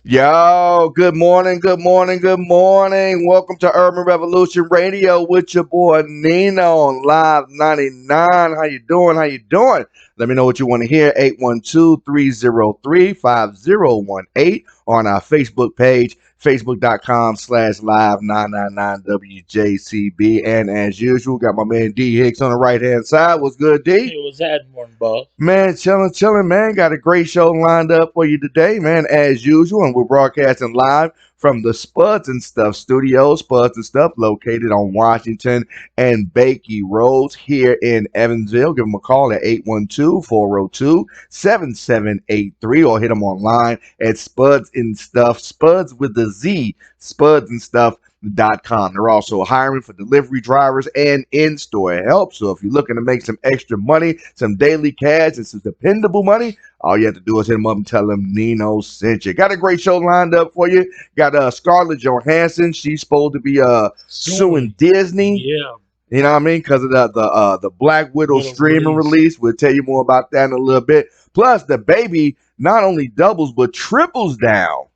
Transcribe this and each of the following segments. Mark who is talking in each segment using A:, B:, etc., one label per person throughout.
A: Yo, good morning, good morning, good morning. Welcome to Urban Revolution Radio with your boy Nino on Live 99. How you doing? How you doing? Let me know what you want to hear. 812-303-5018 on our Facebook page, facebook.com/live999WJCB. And as usual, got my man D Hicks on the right-hand side. What's good, D?
B: Hey, what's that morning, boss?
A: Man, chilling, chilling, man. Got a great show lined up for you today, man, as usual. And we're broadcasting live from the Spuds and Stuff studios, Spuds and Stuff, located on Washington and Bakey Roads here in Evansville. Give them a call at 812-402-7783 or hit them online at Spuds and Stuff, Spuds with the Z, Spuds and Stuff. They're also hiring for delivery drivers and in-store help. So if you're looking to make some extra money, some daily cash, and some dependable money, all you have to do is hit them up and tell them Nino sent you. Got a great show lined up for you. Got Scarlett Johansson. She's supposed to be suing Disney.
B: Yeah,
A: You know what I mean? Because of the Black Widow
B: Widow
A: streaming
B: release.
A: release. We'll tell you more about that in a little bit. Plus, the baby not only doubles but triples down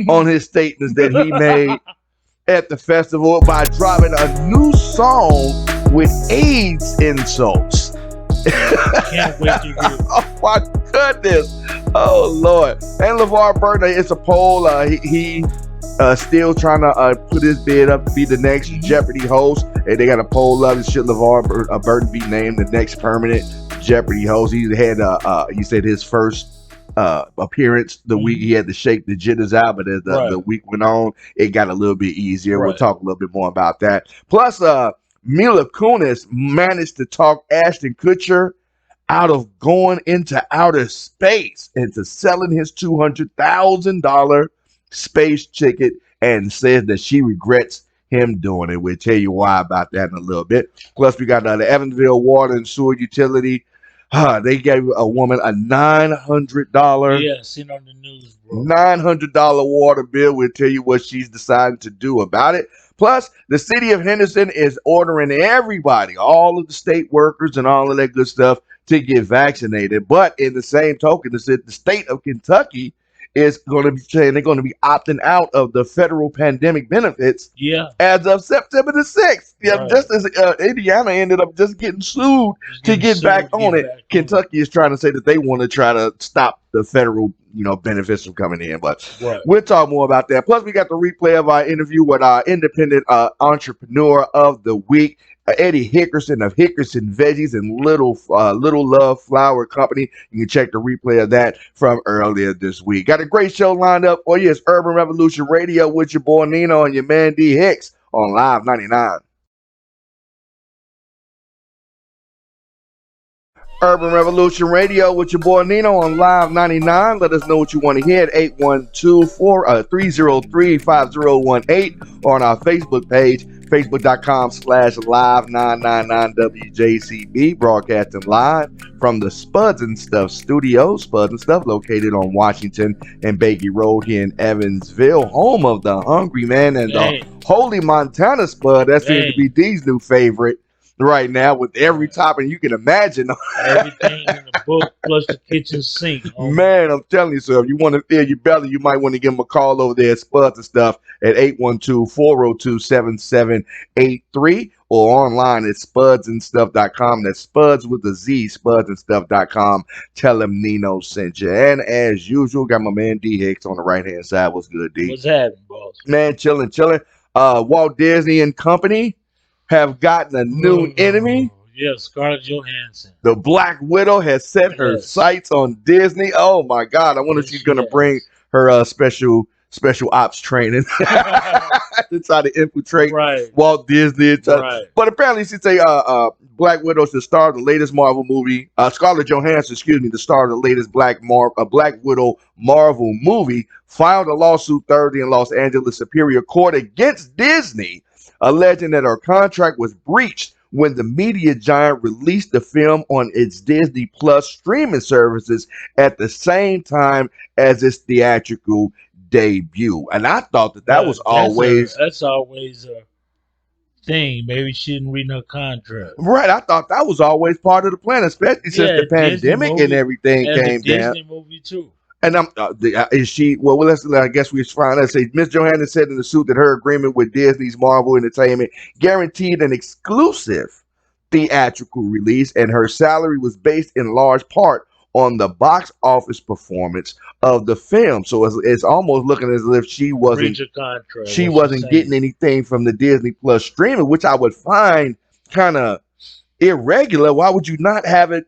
A: on his statements that he made at the festival by dropping a new song with AIDS insults.
B: Can't wait to hear it.
A: Oh my goodness! Oh Lord! And LeVar Burton, it's a poll. He still trying to put his bid up to be the next Jeopardy host, and they got a poll up and should LeVar Burton be named the next permanent Jeopardy host. He had he said his first appearance the week he had to shake the jitters out, but as the week went on, it got a little bit easier. We'll
B: Right.
A: talk a little bit more about that. Plus, Mila Kunis managed to talk Ashton Kutcher out of going into outer space and to selling his $200,000 space ticket, and says that she regrets him doing it. We'll tell you why about that in a little bit. Plus, we got the Evansville Water and Sewer Utility. They gave a woman a $900
B: Yeah, seen on the news, bro.
A: $900 water bill. We'll tell you what she's decided to do about it. Plus, the city of Henderson is ordering everybody, all of the state workers and all of that good stuff, to get vaccinated. But in the same token, the state of Kentucky is going to be saying they're going to be opting out of the federal pandemic benefits
B: Yeah,
A: as of September the 6th. Yeah,
B: Right.
A: just as Indiana ended up just getting sued
B: just
A: to
B: getting
A: get
B: sued
A: back
B: to
A: on
B: get
A: it.
B: back on
A: Kentucky is trying to say that they want to try to stop the federal, benefits from coming in. But
B: Right.
A: we'll talk more about that. Plus, we got the replay of our interview with our independent entrepreneur of the week, Eddie Hickerson of Hickerson Veggies and Little Love Flower Company. You can check the replay of that from earlier this week. Got a great show lined up for you. It's Urban Revolution Radio with your boy Nino and your man D Hicks on Live 99. Urban Revolution Radio with your boy Nino on Live 99. Let us know what you want to hear at 812-303-5018 or on our Facebook page, facebook.com/live999WJCB, broadcasting live from the Spuds and Stuff studio. Spuds and Stuff located on Washington and Bakey Road here in Evansville, home of the Hungry Man and
B: Hey.
A: the Holy Montana Spud. That seems
B: Hey.
A: to be D's new favorite right now, with every topping you can imagine.
B: Everything in the book plus the kitchen sink. homie.
A: Man, I'm telling you, so if you want to fill your belly, you might want to give them a call over there at Spuds and Stuff at 812-402-7783 or online at spudsandstuff.com. That's Spuds with a Z, spudsandstuff.com. Tell them Nino sent you. And as usual, got my man D Hicks on the right-hand side. What's good, D?
B: What's happening, boss?
A: Man, chilling. Walt Disney and Company have gotten a new enemy.
B: Yeah, Scarlett Johansson.
A: The Black Widow has set her
B: Yes.
A: sights on Disney. Oh my God! I wonder if
B: Yes,
A: she's gonna
B: yes.
A: bring her special ops training to try to infiltrate
B: Right.
A: Walt Disney.
B: Right.
A: But apparently, she's a Black Widow, the star of the latest Marvel movie. Scarlett Johansson, excuse me, the star of the latest Black Widow Marvel movie, filed a lawsuit Thursday in Los Angeles Superior Court against Disney, alleging that her contract was breached when the media giant released the film on its Disney Plus streaming services at the same time as its theatrical debut. And I thought that was always
B: that's always a thing. Maybe she didn't read her contract.
A: right. I thought that was always part of the plan, especially since
B: Yeah,
A: the
B: Disney
A: pandemic
B: movie
A: and everything
B: and
A: came
B: the
A: down.
B: Disney movie too.
A: And is she? Well, I guess we find out. Say Miss Johansson said in the suit that her agreement with Disney's Marvel Entertainment guaranteed an exclusive theatrical release, and her salary was based in large part on the box office performance of the film. So it's almost looking as if
B: Breach of contract.
A: she
B: What you
A: wasn't getting
B: saying?
A: anything from the Disney Plus streaming, which I would find kind of irregular. Why would you not have it?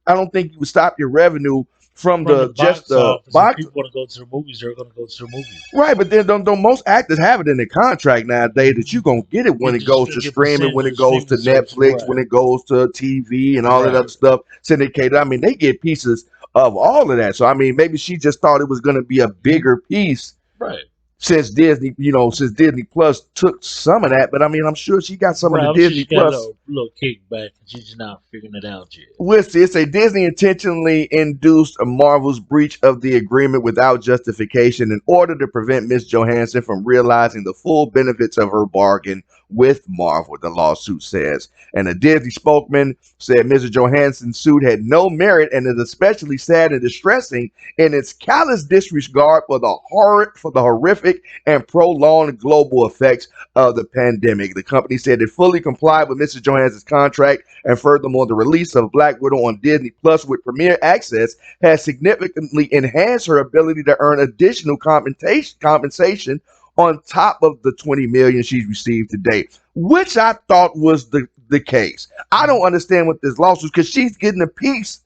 A: I don't think you would stop your revenue from
B: From the
A: the just
B: box
A: the
B: office, if
A: box.
B: people want to go to the movies, they're going to go to the movies.
A: Right, but then don't most actors have it in their contract nowadays that you're gonna get it when
B: Get
A: it
B: the
A: goes to
B: get
A: streaming, when
B: percentage
A: it
B: of
A: goes to
B: streaming service,
A: Netflix,
B: right?
A: when it goes to TV and all that
B: Right,
A: other stuff syndicated. I mean, they get pieces of all of that. So I mean, maybe she just thought it was gonna be a bigger piece
B: right,
A: since since Disney Plus took some of that. But I mean, I'm sure she got some of
B: right.
A: the
B: I'm sure
A: Disney
B: she got a
A: Plus.
B: little kickback, and she's just not figuring it out yet.
A: With this, a Disney intentionally induced a Marvel's breach of the agreement without justification in order to prevent Miss Johansson from realizing the full benefits of her bargain with Marvel, the lawsuit says. And a Disney spokesman said Mrs. Johansson's suit had no merit and is especially sad and distressing in its callous disregard for the horrific and prolonged global effects of the pandemic. The company said it fully complied with Mrs. Johansson's contract, and furthermore, the release of Black Widow on Disney Plus with Premier Access has significantly enhanced her ability to earn additional compensation on top of the $20 million she's received to date, which I thought was the case. I don't understand what this lawsuit, because she's getting a piece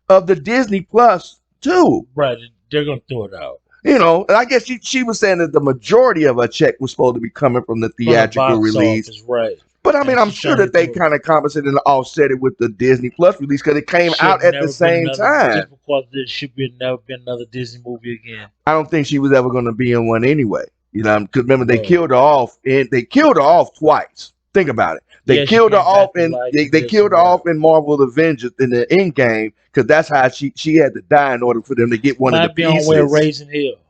A: of the Disney Plus too.
B: Right, they're going to throw it out.
A: And I guess she was saying that the majority of her check was supposed to be coming from the
B: From the
A: theatrical
B: box
A: release.
B: office, right?
A: But I mean,
B: And
A: I'm
B: she's
A: sure
B: trying
A: that
B: to
A: they
B: do it.
A: kind of compensated and offset it with the Disney Plus release because it came out
B: Should
A: at the
B: never been
A: same
B: another
A: time.
B: difficult. There should be never been another Disney movie again.
A: I don't think she was ever going to be in one anyway. Because remember, they
B: No.
A: killed her off, and they killed her off twice. Think about it. They
B: Yeah, she
A: killed her
B: came
A: off
B: back to
A: in
B: life
A: they,
B: and
A: they
B: did
A: killed
B: some
A: her
B: work.
A: off in Marvel Avengers in the end game, because that's how she had to die in order for them to get one of
B: Might
A: the
B: be on way of
A: pieces.
B: raising hell.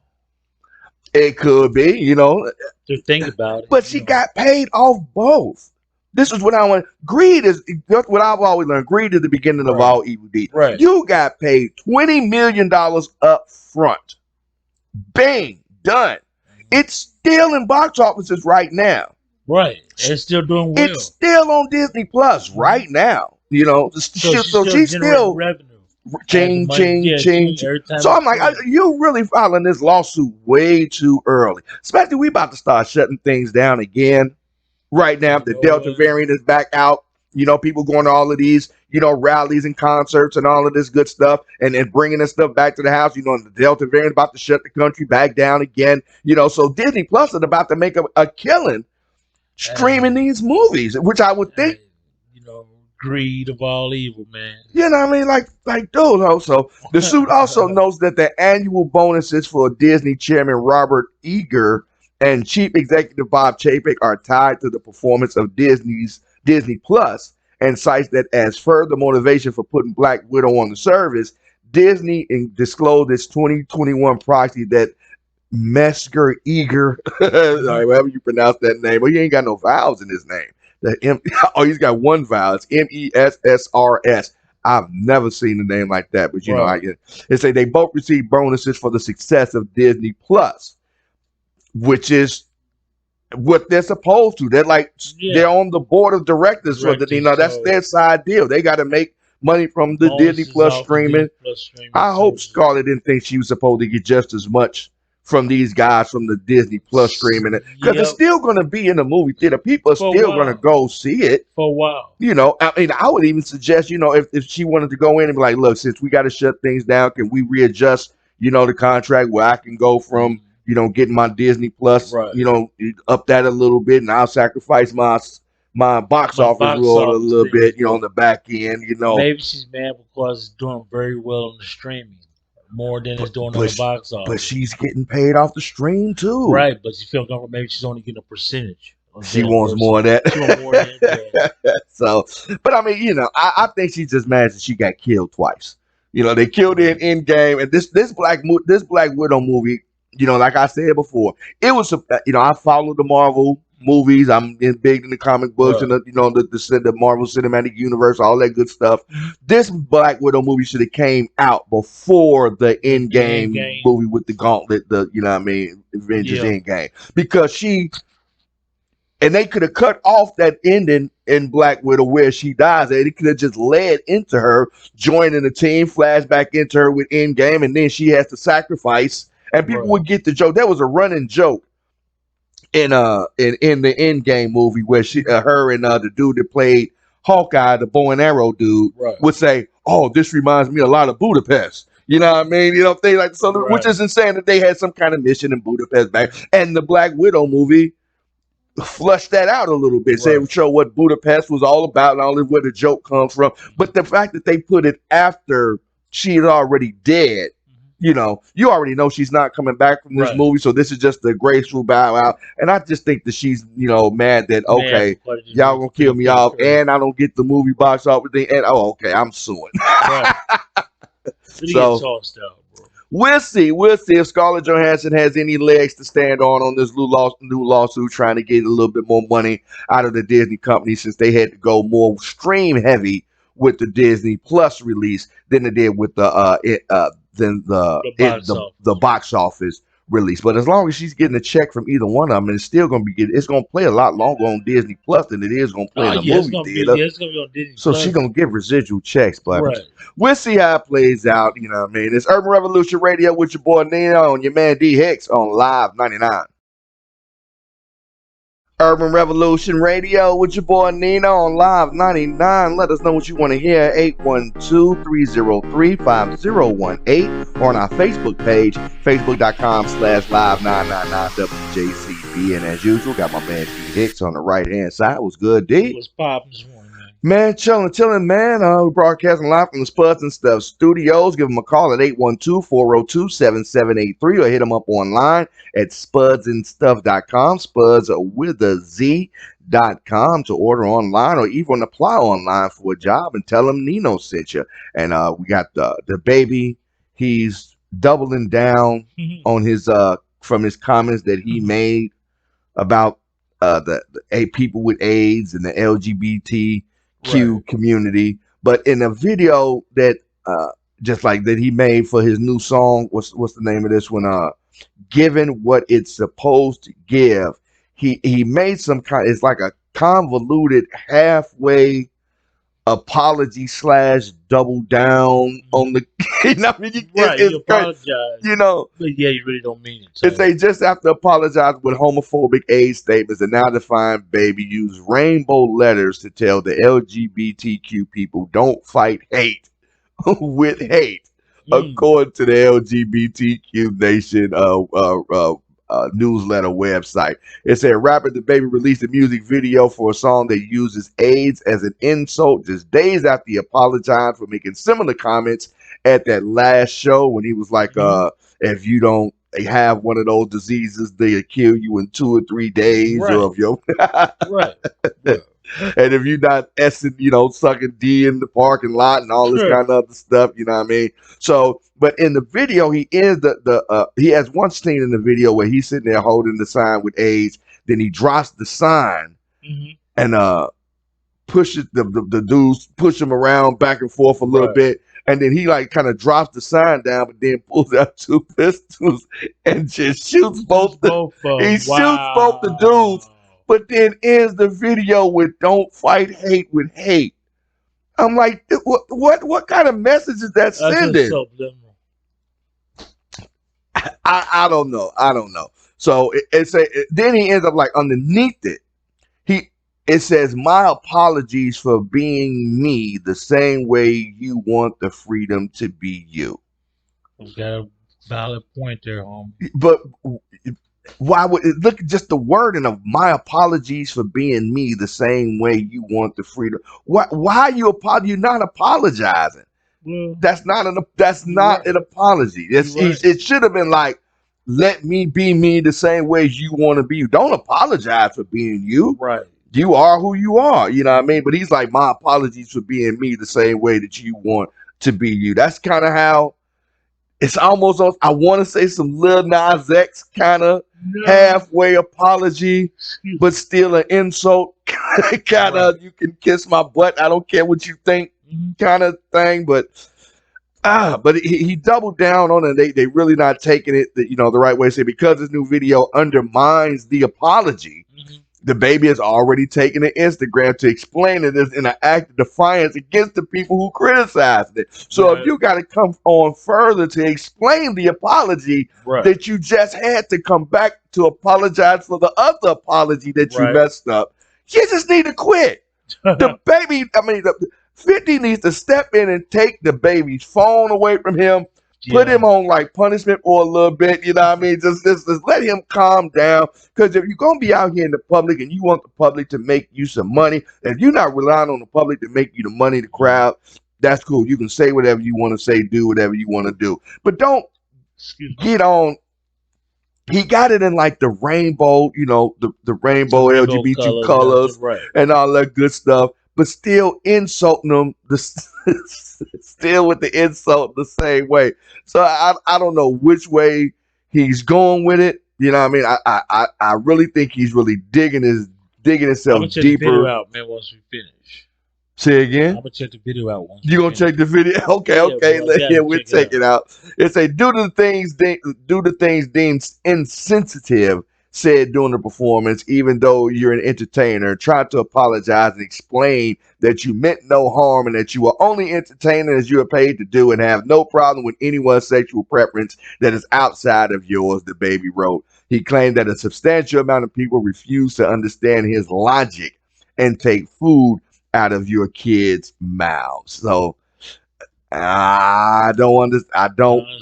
A: It could be,
B: To think about it,
A: but she got paid off both. This is what I want. Greed is what I've always learned. Greed is the beginning of
B: Right.
A: all evil deeds.
B: Right.
A: You got paid $20 million up front. Bang, done. It's still in box offices right now.
B: Right. It's still doing well.
A: It's still on Disney Plus right now. So she's
B: generating
A: still
B: revenue.
A: ching,
B: As the money-
A: ching,
B: yeah,
A: ching.
B: every time
A: So
B: it's
A: I'm like,
B: played.
A: you really filing this lawsuit way too early. Especially we about to start shutting things down again. Right now, the
B: You know
A: Delta
B: what?
A: variant is back out. People going to all of these, rallies and concerts and all of this good stuff, and then bringing this stuff back to the house. And the Delta variant about to shut the country back down again. So Disney Plus is about to make a killing streaming these movies, which I would think,
B: Hey, greed of all evil, man.
A: what I mean? Like, dude. So the suit also notes that the annual bonuses for Disney chairman Robert Iger and chief executive Bob Chapek are tied to the performance of Disney Plus, and cites that as further motivation for putting Black Widow on the service. Disney disclosed its 2021 proxy that Mesker Eager, however you pronounce that name, but he ain't got no vowels in his name. He's got one vowel. It's MESSRS. I've never seen a name like that, but
B: Right.
A: they say they both received bonuses for the success of Disney Plus, which is what they're supposed to. They're like,
B: Yeah.
A: they're on the board of directors for the,
B: Directors,
A: that's
B: so-
A: their side deal. They got to make money from the
B: Bonuses
A: Disney Plus
B: off the
A: streaming.
B: Disney Plus streaming
A: I hope
B: services.
A: Scarlett didn't think she was supposed to get just as much from these guys from the Disney Plus streaming, because it's
B: Yep.
A: still going to be in the movie theater. People are
B: For a
A: still
B: while.
A: going to go see it.
B: For a while.
A: I mean, I would even suggest, if she wanted to go in and be like, look, since we got to shut things down, can we readjust, the contract where I can go from, getting my Disney Plus,
B: Right.
A: up that a little bit, and I'll sacrifice my box
B: My
A: office
B: box
A: rule a
B: office
A: little
B: thing.
A: bit, on the back end,
B: Maybe she's mad because it's doing very well on the streaming. More than it's doing on the box office.
A: But she's getting paid off the stream too.
B: Right, but she feel comfortable. Maybe she's only getting a percentage. of
A: She
B: that
A: wants
B: person.
A: more of that.
B: She wants more than that.
A: So, but I mean, I think she's just mad that she got killed twice. They killed her in Endgame, and this Black Widow movie. Like I said before, it was. I followed the Marvel movies. I'm big in the comic books
B: Right.
A: and the Marvel Cinematic Universe, all that good stuff.
B: Mhm.
A: This Black Widow movie should have came out before the Endgame
B: Endgame.
A: movie with the Gauntlet, Avengers
B: Yeah.
A: Endgame, because they could have cut off that ending in Black Widow where she dies. And it could have just led into her joining the team, flashback into her with Endgame, and then she has to sacrifice. And people
B: Right.
A: would get the joke. There was a running joke in the Endgame movie where her and the dude that played Hawkeye, the bow and arrow dude,
B: Right.
A: would say, "Oh, this reminds me a lot of Budapest." You know what I mean? Things like so,
B: Right.
A: which is insane that they had some kind of mission in Budapest back. And the Black Widow movie flush that out a little bit, say
B: Right.
A: show what Budapest was all about and all of where the joke comes from. But the fact that they put it after she is already dead, you already know she's not coming back from this
B: Right.
A: movie. So this is just a graceful bow out. And I just think that she's, mad that, okay,
B: Mad,
A: y'all gonna kill me off and I don't get the movie box office thing. And okay, I'm suing.
B: Right.
A: So-
B: tossed out, bro.
A: We'll see. We'll see if Scarlett Johansson has any legs to stand on this new lawsuit, trying to get a little bit more money out of the Disney company, since they had to go more stream heavy with the Disney Plus release than they did with the box office release. But as long as she's getting a check from either one of them, it's still going to it's going to play a lot longer on Disney Plus than it is going to play in the movie theater.
B: It's going to be on Disney
A: So
B: Plus.
A: she's going to get residual checks, but
B: Right.
A: we'll see how it plays out. You know what I mean? It's Urban Revolution Radio with your boy Nino and your man D Hicks on Live 99. Urban Revolution Radio with your boy Nino on Live 99. Let us know what you want to hear. 812-303-5018 or on our Facebook page, facebook.com/live999WJCB. And as usual, got my man D Hicks on the right hand side. What's good, D?
B: What's poppin' this morning, man?
A: Man, chilling, man. We're broadcasting live from the Spuds and Stuff Studios. Give them a call at 812-402-7783 or hit them up online at spudsandstuff.com, spuds with a Z.com, to order online or even apply online for a job and tell them Nino sent you. And we got the baby. He's doubling down on his from his comments that he made about the people with AIDS and the LGBTQ community. But in a video that just like that he made for his new song, what's the name of this one? Given What It's Supposed to Give, he made some kind, it's like a convoluted halfway apology / double down on the
B: Right, you apologize. But yeah, you really don't mean it. So.
A: It's they just have to apologize with homophobic AIDS statements, and now define baby use rainbow letters to tell the LGBTQ people don't fight hate with hate, according to the LGBTQ Nation newsletter website. It said rapper DaBaby released a music video for a song that uses AIDS as an insult just days after he apologized for making similar comments at that last show when he was like, if you don't have one of those diseases, they'll kill you in 2 or 3 days.
B: Right.
A: Or if you're
B: Right.
A: and if you're not sucking D in the parking lot and all this
B: Sure.
A: kind of other stuff, you know what I mean? So, but in the video, he is he has one scene in the video where he's sitting there holding the sign with AIDS. Then he drops the sign and pushes the dudes, push him around back and forth a little bit. And then he like kind of drops the sign down, but then pulls out 2 pistols and just shoots both the dudes. But then ends the video with "Don't fight hate with hate." I'm like, what kind of message is that sending? I don't know. So then he ends up like underneath it. It says, "My apologies for being me the same way you want the freedom to be you."
B: You got a valid point there, homie.
A: But why would it look at just the wording of "my apologies for being me the same way you want the freedom"? Why you're not apologizing?
B: Well,
A: That's not an apology. It should have been like, "Let me be me the same way you want to be you." Don't apologize for being you.
B: Right.
A: You are who you are. You know what I mean? But he's like, "My apologies for being me the same way that you want to be you." That's kind of how It's almost on, I want to say some Lil Nas X kind of
B: No.
A: halfway apology,
B: Excuse
A: but still an insult. Kind
B: Right.
A: of, you can kiss my butt. I don't care what you think
B: Mhm.
A: kind of thing. But he doubled down on it. They really not taking it the right way. Say because this new video undermines the apology.
B: Mhm.
A: The baby has already taken to Instagram to explain it as in an act of defiance against the people who criticized it. So if
B: Right.
A: you got to come on further to explain the apology
B: Right.
A: that you just had to come back to apologize for the other apology that you
B: Right.
A: messed up, you just need to quit. The baby, 50 needs to step in and take the baby's phone away from him. Put
B: Yeah.
A: him on like punishment for a little bit, you know what I mean? Just let him calm down. Because if you're gonna be out here in the public and you want the public to make you some money, if you're not relying on the public to make you the money, the crowd, that's cool. You can say whatever you want to say, do whatever you want to do. But don't
B: Excuse me.
A: get on. He got it in like the rainbow, the rainbow
B: Rainbow
A: LGBT
B: colors.
A: colors
B: Right.
A: and all that good stuff, but still insulting them, still with the insult the same way. So I don't know which way he's going with it. You know what I mean? I really think he's really digging
B: I'm
A: himself
B: gonna check the video
A: deeper.
B: out, man. Once we finish,
A: Say
B: I'm
A: again.
B: gonna check the video out once.
A: You
B: we
A: gonna
B: finish.
A: check the video? Okay,
B: Yeah,
A: okay.
B: bro. I gotta
A: Yeah, we'll
B: check
A: check it out. It say due to the things deemed insensitive said during the performance, even though you're an entertainer, try to apologize and explain that you meant no harm and that you are only entertaining as you are paid to do and have no problem with anyone's sexual preference that is outside of yours, the baby wrote. He claimed that a substantial amount of people refuse to understand his logic and take food out of your kids' mouths. So I don't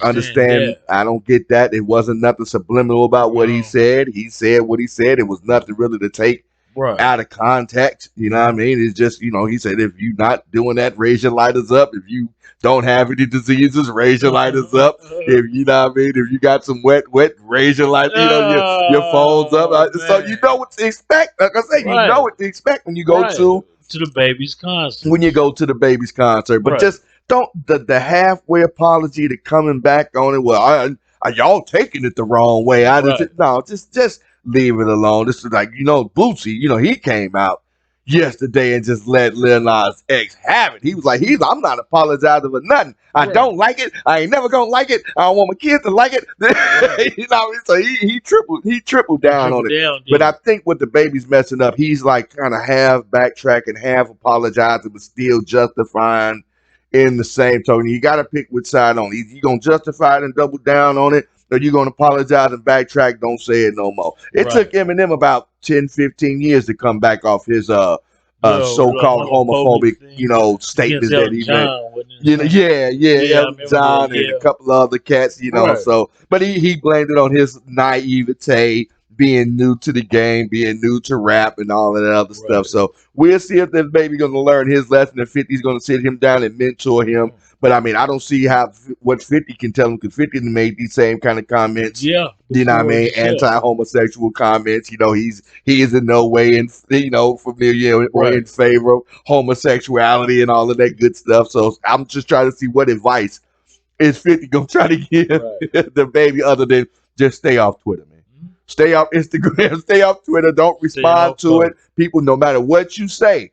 A: understand.
B: that.
A: I don't get that. It wasn't nothing subliminal about what he
B: No.
A: said. He said what he said. It was nothing really to take
B: Right.
A: out of context. You know what I mean? It's just, he said, if you're not doing that, raise your lighters up. If you don't have any diseases, raise your lighters up. If you know what I mean, if you got some wet, raise your light, your phones up. So you know what to expect. Like I say, you know what to expect when you go to
B: the baby's concert.
A: when you go to the baby's concert. But
B: Right.
A: just don't the halfway apology to coming back on it. Well, are y'all taking it the wrong way? Just leave it alone. This is like, Bootsy, he came out yesterday and just let Lil Nas X have it. He was like, I'm not apologizing for nothing. I
B: Right.
A: don't like it. I ain't never gonna like it. I don't want my kids to like it. You know what I mean? So he tripled down on it. But I think what the baby's messing up, he's like kind of half backtracking, half apologizing, but still justifying in the same token. You got to pick which side on it. You going to justify it and double down on it, or you going to apologize and backtrack, don't say it no more. It
B: Right.
A: took Eminem about 10, 15 years to come back off his so-called homophobic, statements that he made. Elton John and a couple of other cats,
B: Right.
A: So, but he blamed it on his naivete, being new to the game, being new to rap and all of that other stuff.
B: Right.
A: So we'll see if this baby going to learn his lesson and 50's going to sit him down and mentor him. But I mean, I don't see what 50 can tell him, because 50 made these same kind of comments.
B: Yeah.
A: You know what I mean? Anti-homosexual comments. He is in no way familiar or in favor of homosexuality and all of that good stuff. So I'm just trying to see what advice is 50 gonna try to give the baby, other than just stay off Twitter, man. Stay off Instagram, stay off Twitter. Don't respond to it. People, no matter what you say,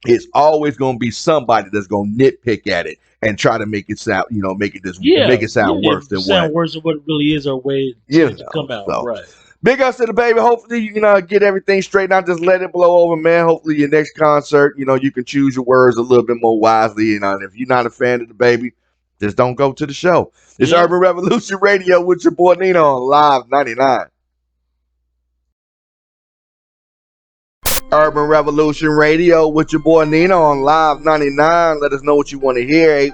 A: it's always gonna be somebody that's gonna nitpick at it and try to make it sound, make it sound worse than what.
B: Worse than what it really is, or way to come out.
A: So,
B: right.
A: Big ups to the baby. Hopefully you can get everything straightened out. Just let it blow over, man. Hopefully your next concert, you can choose your words a little bit more wisely. And if you're not a fan of the baby, just don't go to the show. It's Urban Revolution Radio with your boy Nino on Live 99. Urban Revolution Radio with your boy Nino on Live 99. Let us know what you want to hear.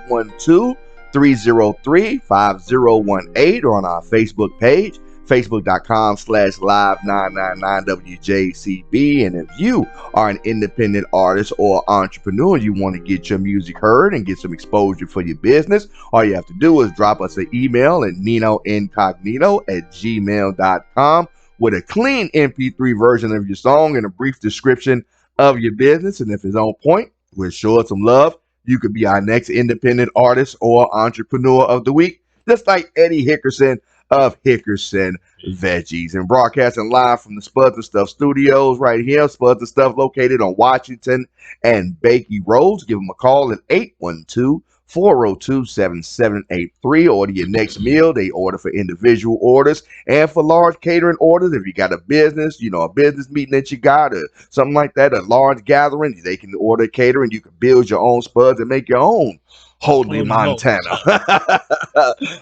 A: 812-303-5018 or on our Facebook page, facebook.com/live999WJCB. And if you are an independent artist or entrepreneur, you want to get your music heard and get some exposure for your business, all you have to do is drop us an email at ninoincognito@gmail.com with a clean MP3 version of your song and a brief description of your business. And if it's on point, we'll show it some love. You could be our next independent artist or entrepreneur of the week. just like Eddie Hickerson of Hickerson Veggies, and broadcasting live from the Spuds and Stuff studios right here. Spuds and Stuff located on Washington and Bakey Roads. Give them a call at 812-402-7783. Order your next meal. They order for individual orders and for large catering orders. If you got a business, a business meeting that you got, or something like that, a large gathering, they can order catering. You can build your own spuds and make your own Holy Montana.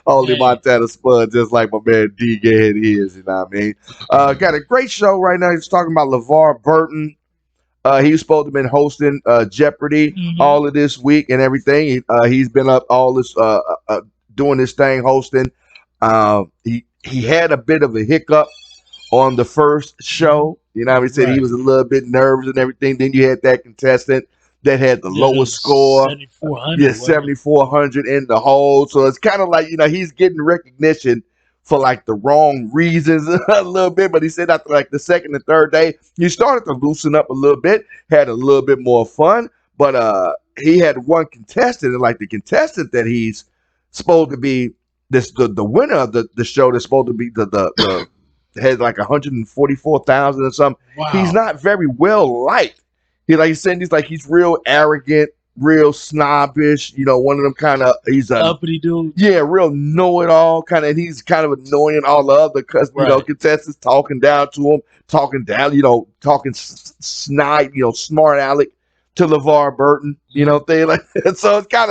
A: Holy Montana Spud, just like my man D Gad is, you know what I mean? Got a great show right now. He's talking about LeVar Burton. He was supposed to have been hosting Jeopardy all of this week and everything. He's been up all this doing this thing, hosting. He had a bit of a hiccup on the first show. You know what I mean? He said he was a little bit nervous and everything. Then you had that contestant that had the lowest score. 7,400. Yeah, 7,400 in the hole. So it's kind of like, he's getting recognition for like the wrong reasons a little bit. But he said after like the second and third day, he started to loosen up a little bit, had a little bit more fun. But he had one contestant, and like the contestant that he's supposed to be the winner of the show that's supposed to be the had like 144,000 or something. Wow. He's not very well liked. He's real arrogant, real snobbish, one of them kind of, he's a
B: uppity dude.
A: Yeah, real know-it-all kind of, and he's kind of annoying all the other contestants, talking down to him, talking snide, smart aleck to LeVar Burton, thing like that. So it's kind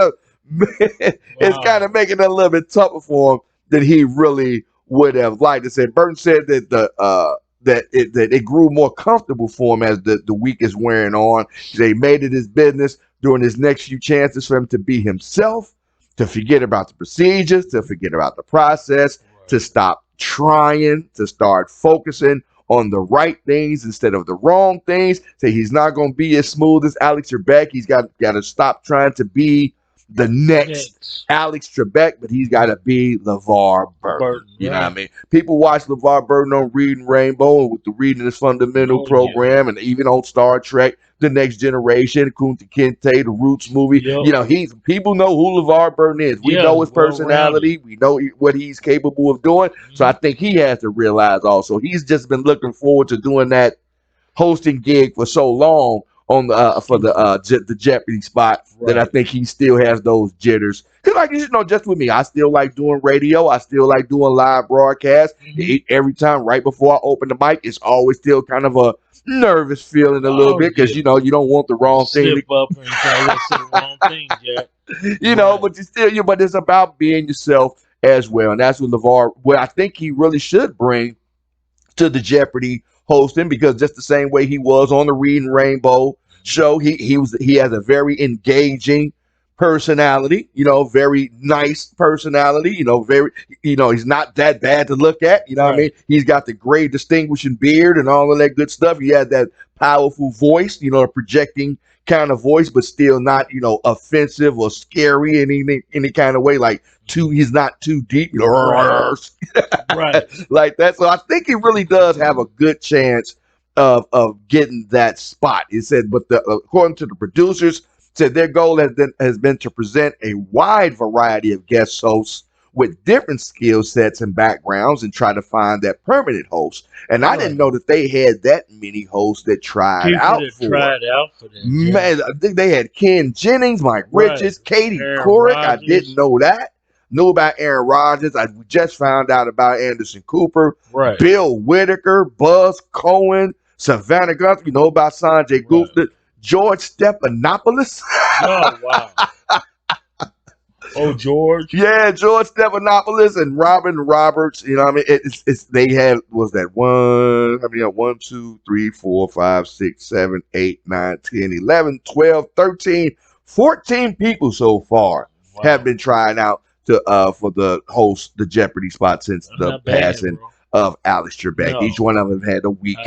A: of making it a little bit tougher for him than he really would have liked. Burton said that that it grew more comfortable for him as the week is wearing on. He made it his business during his next few chances for him to be himself, to forget about the procedures, to forget about the process, to stop trying, to start focusing on the right things instead of the wrong things. Say he's not going to be as smooth as Alex Trebek. He's got to stop trying to be the next Alex Trebek, but he's got to be LeVar Burton. You know what I mean? People watch LeVar Burton on Reading Rainbow and with the Reading is Fundamental program, and even on Star Trek, The Next Generation, Kunta Kinte, the Roots movie. People know who LeVar Burton is. We know his personality. We know what he's capable of doing. So I think he has to realize also he's just been looking forward to doing that hosting gig for so long on the Jeopardy spot that I think he still has those jitters. Because just with me, I still like doing radio. I still like doing live broadcasts. Every time right before I open the mic, it's always still kind of a nervous feeling a little bit because you don't want the wrong thing.
B: Slip up and try to say the wrong thing, Jack.
A: But you still, but it's about being yourself as well, and that's what LeVar. What I think he really should bring to the Jeopardy hosting, because just the same way he was on the Reading Rainbow show, he has a very engaging personality, very nice personality, very, he's not that bad to look at, what I mean? He's got the gray distinguishing beard and all of that good stuff. He has that powerful voice, a projecting kind of voice, but still not, offensive or scary in any kind of way. Like he's not too deep, right? Like that. So I think he really does have a good chance of getting that spot. He said, but according to the producers, said their goal has been to present a wide variety of guest hosts with different skill sets and backgrounds and try to find that permanent host. And I didn't know that they had that many hosts that tried out for them. Man, I think they had Ken Jennings, Mike Richards, Katie Couric. I didn't know that. Knew about Aaron Rodgers. We just found out about Anderson Cooper, Bill Whitaker, Buzz Cohen, Savannah Guthrie. Know about Sanjay Gupta, George Stephanopoulos.
B: Oh, wow. Oh, George.
A: Yeah, George Stephanopoulos and Robin Roberts. You know what I mean? It's they had, was that one? I mean, 1, 2, 3, 4, 5, 6, 7, 8, 9, 10, 11, 12, 13, 14 people so far have been trying out to for the Jeopardy spot since the passing of Alex Trebek. No. Each one of them had a week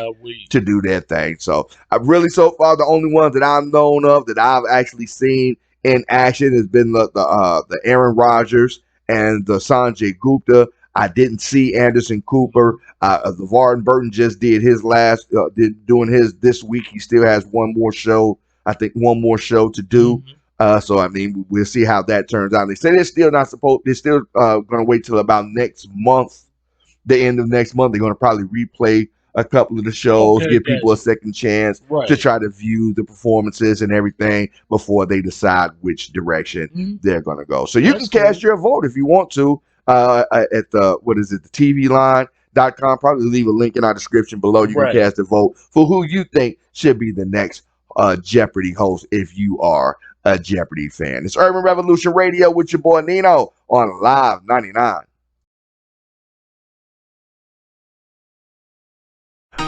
A: to do their thing. So so far the only ones that I've known of that I've actually seen in action has been the Aaron Rodgers and the Sanjay Gupta. I didn't see Anderson Cooper. LeVar Burton just did his last doing his this week. He still has one more show. I think one more show to do So I mean, we'll see how that turns out. They say they're still not supposed. They're still going to wait till about next month, the end of next month. They're going to probably replay a couple of the shows,
B: Okay,
A: give people a
B: gotcha.
A: second chance to
B: Right.
A: try to view the performances and everything before they decide which direction
B: Hmm.
A: they're going to go. So you can
B: That's
A: cast
B: cool.
A: your vote if you want to at the what is it, the TVline.com. Probably leave a link in our description below. You can
B: Right.
A: cast a vote for who you think should be the next Jeopardy host if you are a Jeopardy fan. It's Urban Revolution Radio with your boy Nino on Live 99.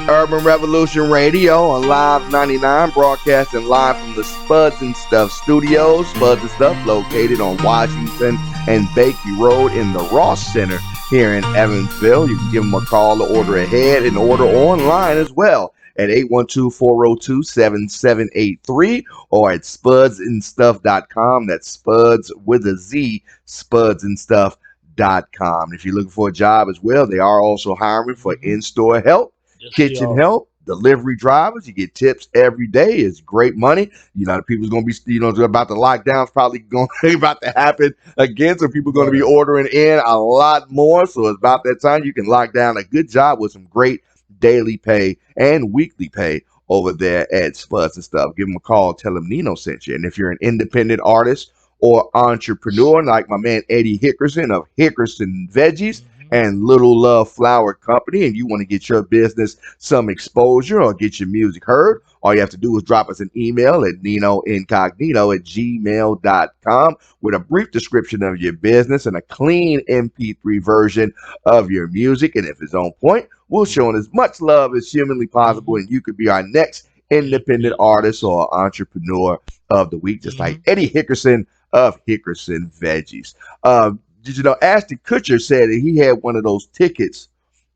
A: Urban Revolution Radio on Live 99, broadcasting live from the Spuds and Stuff studios. Spuds and Stuff located on Washington and Bakey Road in the Ross Center here in Evansville. You can give them a call to order ahead and order online as well at 812-402-7783 or at spudsandstuff.com. That's Spuds with a Z, spudsandstuff.com. If you're looking for a job as well, they are also hiring for
B: Hmm.
A: in-store help,
B: Yes, they
A: kitchen
B: are.
A: help, delivery drivers. You get tips every day. It's great money. You know, the people's going to be, about the lockdowns probably going about to happen again. So people are going to be
B: Right.
A: ordering in a lot more. So it's about that time you can lock down a good job with some great daily pay and weekly pay over there at Spuds and Stuff. Give them a call. Tell them Nino sent you. And if you're an independent artist or entrepreneur like my man Eddie Hickerson of Hickerson Veggies
B: Hmm.
A: and Little Love Flower Company, and you want to get your business some exposure or get your music heard, all you have to do is drop us an email at ninoincognito@gmail.com with a brief description of your business and a clean MP3 version of your music. And if it's on point, we'll show it as much love as humanly possible,
B: Hmm.
A: and you could be our next independent artist or entrepreneur of the week, just like
B: Hmm.
A: Eddie Hickerson of Hickerson Veggies. Did you know Ashton Kutcher said that he had one of those tickets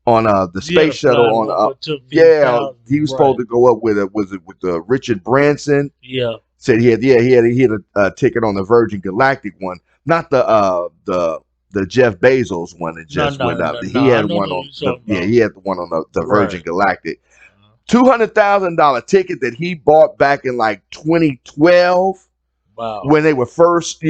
A: on the
B: Yeah,
A: space
B: to fly
A: shuttle
B: to
A: on
B: what took
A: yeah,
B: 50,000.
A: he was supposed
B: Right.
A: to go up with was it with Richard Branson.
B: Yeah.
A: Said he had a ticket on the Virgin Galactic one, not the Jeff Bezos one that
B: No,
A: just went
B: no,
A: up.
B: no,
A: He
B: no. I
A: had
B: know
A: one
B: what
A: on
B: you're
A: the
B: talking about.
A: he had the one on the Virgin
B: Right.
A: Galactic.
B: Uh,
A: $200,000 ticket that he bought back in like 2012
B: Wow.
A: when they were first,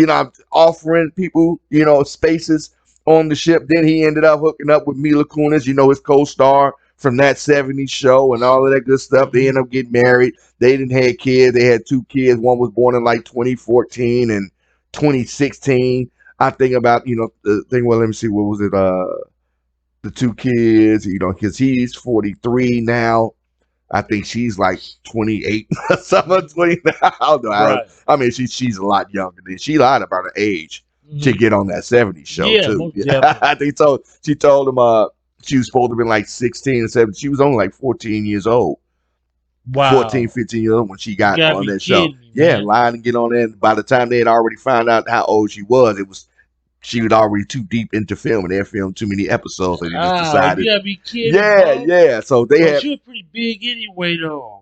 A: offering people, spaces on the ship. Then he ended up hooking up with Mila Kunis, his co-star from that 70s show and all of that good stuff. They
B: Hmm.
A: ended up getting married. They didn't have kids. They had two kids. One was born in like 2014 and 2016. I think about, the thing. Well, let me see. What was it? The two kids, because he's 43 now. I think she's like 28, something 29. I don't know.
B: Right.
A: I mean, she's a lot younger than she lied about her age to
B: Hmm.
A: get on that 70s show
B: Yeah,
A: too.
B: most
A: Yeah. I
B: definitely.
A: think she told him she was supposed to be like 16 or 17. She was only like 14 years old. 14,
B: Wow.
A: 15 years old when she
B: You
A: got
B: gotta
A: on
B: be
A: that show.
B: kidding me,
A: Yeah,
B: man.
A: lying to get on there. And by the time they had already found out how old she was, she was already too deep into filming. They had filmed too many episodes, so they just
B: Ah, you
A: decided.
B: gotta be kidding,
A: Yeah,
B: bro.
A: yeah. So they
B: But
A: had.
B: you're pretty big anyway, though.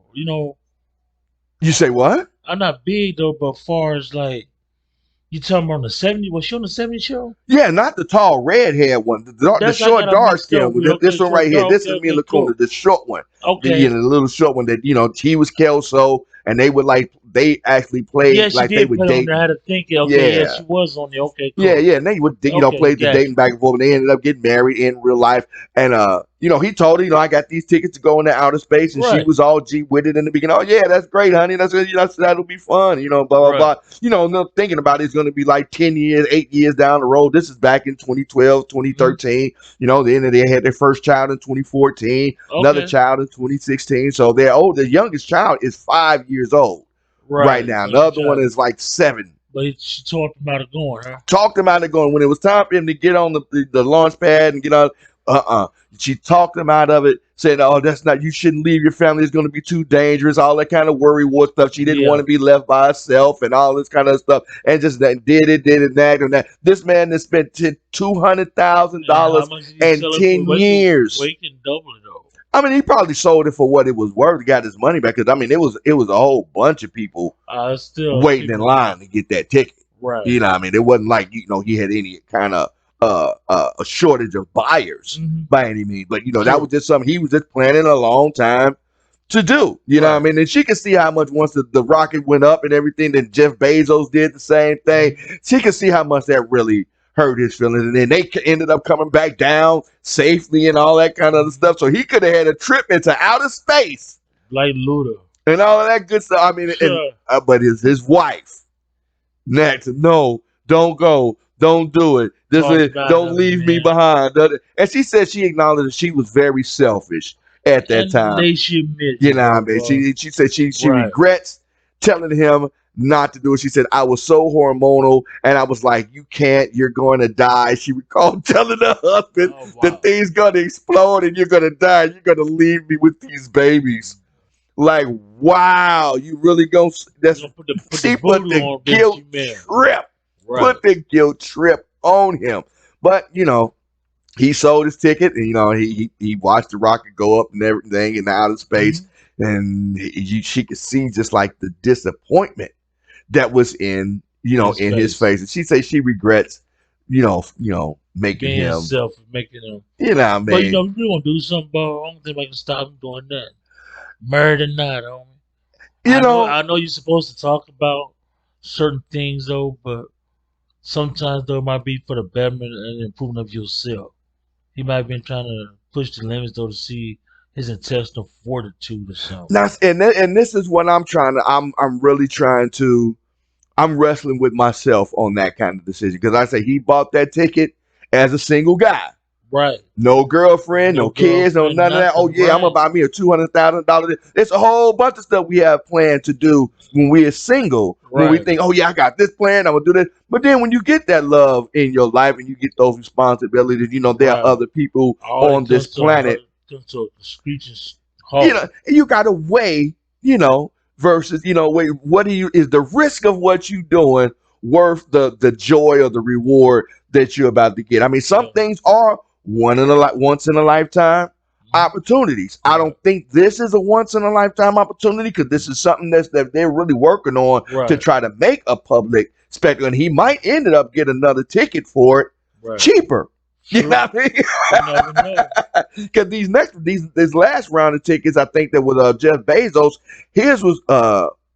A: You say what?
B: I'm not big though, but far as like you talking about on the 70, was she on the 70 show?
A: Yeah, not the tall red-haired one. The
B: That's I
A: short
B: got her
A: dark
B: mixed
A: skin
B: up
A: one.
B: with.
A: This
B: Okay,
A: one
B: short
A: right here.
B: dog.
A: This
B: Okay,
A: is
B: okay,
A: Mila Kunis,
B: cool.
A: the short one.
B: Okay.
A: The little short one that he was Kelso, and they would they actually
B: Yeah,
A: played
B: she
A: like they
B: did
A: would
B: play on
A: date.
B: there. I had to think it. Okay, yeah,
A: Yeah,
B: she was on there. Okay,
A: yeah,
B: cool.
A: yeah, and they would,
B: Okay,
A: play the
B: got
A: dating
B: you.
A: back and forth, and they ended up getting married in real life. And he told her, I got these tickets to go into outer space, and she
B: Right,
A: was all G with it in the beginning. Oh yeah, that's great, honey. That'll be fun. Blah blah
B: right.
A: blah. No, thinking about it's going to be like 10 years, 8 years down the road. This is back in 2012,
B: Hmm.
A: 2013. Then they had their first child in 2014, another
B: Okay,
A: child in 2016. So the youngest child is 5 years old right
B: right.
A: now.
B: So
A: The
B: she
A: other one
B: tried,
A: is like 7.
B: but she talked about it going, huh?
A: Talked him out of going when it was time for him to get on the launch pad and get on. She talked him out of it, saying, "Oh, that's not. You shouldn't leave your family. It's going to be too dangerous." All that kind of worry war stuff. She didn't want
B: Yeah.
A: to be left by herself and all this kind of stuff, and just did it, nagged and that. This man has spent $200,000
B: And how much did he
A: in
B: sell it for?
A: 10 years.
B: Wait, he can double it though.
A: I mean, he probably sold it for what it was worth. Got his money back because I mean, it was a whole bunch of people
B: Still
A: waiting in
B: people.
A: line to get that ticket.
B: Right.
A: I mean, it wasn't like he had any kind of a shortage of buyers
B: Hmm.
A: by any means. But that
B: True.
A: was just something he was just planning a long time to do. You know what I
B: Right.
A: mean? And she could see how much once the rocket went up and everything, then Jeff Bezos did the same thing. She could see how much that really hurt his feelings. And then they ended up coming back down safely and all that kind of other stuff. So he could have had a trip into outer space
B: Like Luda.
A: and all of that good stuff. I mean, and
B: Sure.
A: but his wife next, no, don't go. Don't do it. This
B: Talk
A: is,
B: about
A: don't
B: another
A: leave me
B: man.
A: behind. And she said she acknowledged that she was very selfish at that
B: And
A: time.
B: they should admit
A: You
B: to
A: know what I
B: her,
A: mean?
B: bro.
A: She said she
B: Right.
A: regrets telling him not to do it. She said, I was so hormonal and I was like, you can't, you're going to die. She recalled telling her husband
B: Oh, wow.
A: that thing's going to explode and you're going to die. You're going to leave me with these babies. Like, wow, you really going to, that's,
B: You gonna put the
A: she put
B: voodoo
A: the
B: on
A: guilt
B: Vinci Man.
A: trip,
B: Right.
A: put the guilt trip on him. But, you know, he sold his ticket, and you know he watched the rocket go up and everything in outer space, and she could see just like the disappointment that was in in his face, and she says she regrets, making
B: Being
A: him,
B: self, making him.
A: you know, what I
B: But you
A: mean,
B: know, if you want to do something, bro, I don't think I can stop him doing that. Married or not, homie.
A: you know,
B: I know you're supposed to talk about certain things though, but sometimes though it might be for the betterment and improvement of yourself. He might have been trying to push the limits though to see his intestinal fortitude or something.
A: and this is what I'm really trying to. I'm wrestling with myself on that kind of decision because I say he bought that ticket as a single guy.
B: Right.
A: No girlfriend, no kids, no
B: girlfriend,
A: none of that. Oh
B: nothing,
A: yeah, I'm gonna
B: right.
A: buy me a $200,000. It's a whole bunch of stuff we have planned to do when we're single. When we
B: Right.
A: think, oh yeah, I got this plan, I'm gonna do this. But then when you get that love in your life and you get those responsibilities, there
B: Right.
A: are other people
B: All
A: on
B: it
A: this
B: comes to a
A: planet.
B: hurt, comes to a screeching halt.
A: You gotta weigh, versus, wait, is the risk of what you doing worth the joy or the reward that you're about to get? I mean, some
B: Yeah.
A: things are once in a lifetime opportunities. I don't think this is a once in a lifetime opportunity because this is something that they're really working on to
B: Right.
A: try to make a public spectacle, and he might end up get another ticket for it
B: Right.
A: cheaper. You
B: True.
A: know what I mean?
B: You never know.
A: Because this last round of tickets, I think that with Jeff Bezos, his was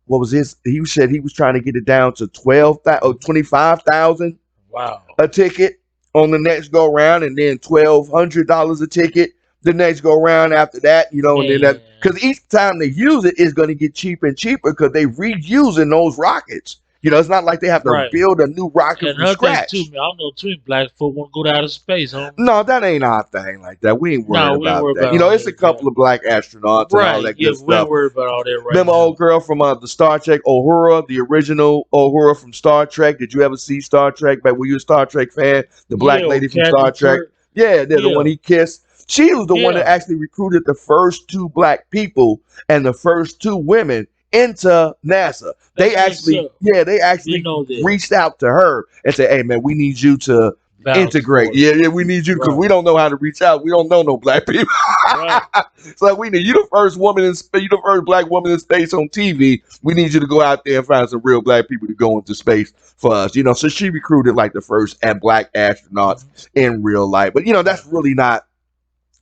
A: what was his? He said he was trying to get it down to 25,000
B: Wow.
A: a ticket on the next go round, and then $1,200 a ticket the next go round after that. And then that, because each time they use it, it's going to get cheaper and cheaper because they reusing those rockets. It's not like they have to
B: Right.
A: build a new rocket
B: And
A: from
B: another thing
A: scratch.
B: too, man, I don't know too many black folk want to go to outer space, homie.
A: No, that ain't our thing like that. We ain't worried
B: No, we ain't
A: about
B: worried
A: that.
B: about all
A: It's a
B: that,
A: couple of black astronauts and all
B: Right.
A: that
B: Yeah,
A: good
B: we ain't
A: stuff.
B: worried about all that right
A: Remember
B: now.
A: old girl from the Star Trek, Uhura, the original Uhura from Star Trek? Did you ever see Star Trek back when you were a Star Trek fan? The black
B: Yeah,
A: lady from
B: Captain
A: Star Trek.
B: Kirk.
A: Yeah, they're the
B: Yeah.
A: one he kissed. She was the one that
B: Yeah.
A: actually recruited the first two black people and the first two women into NASA. They
B: That's what's
A: actually
B: You know that.
A: reached out to her and said, "Hey man, we need you to
B: Vouch
A: integrate.
B: for it.
A: Yeah, we need you because
B: Right.
A: we don't know how to reach out. We don't know no black people."
B: Right.
A: So we need you the first woman in space, you the first black woman in space on TV. We need you to go out there and find some real black people to go into space for us. So she recruited like the first black astronauts in real life. But that's really not,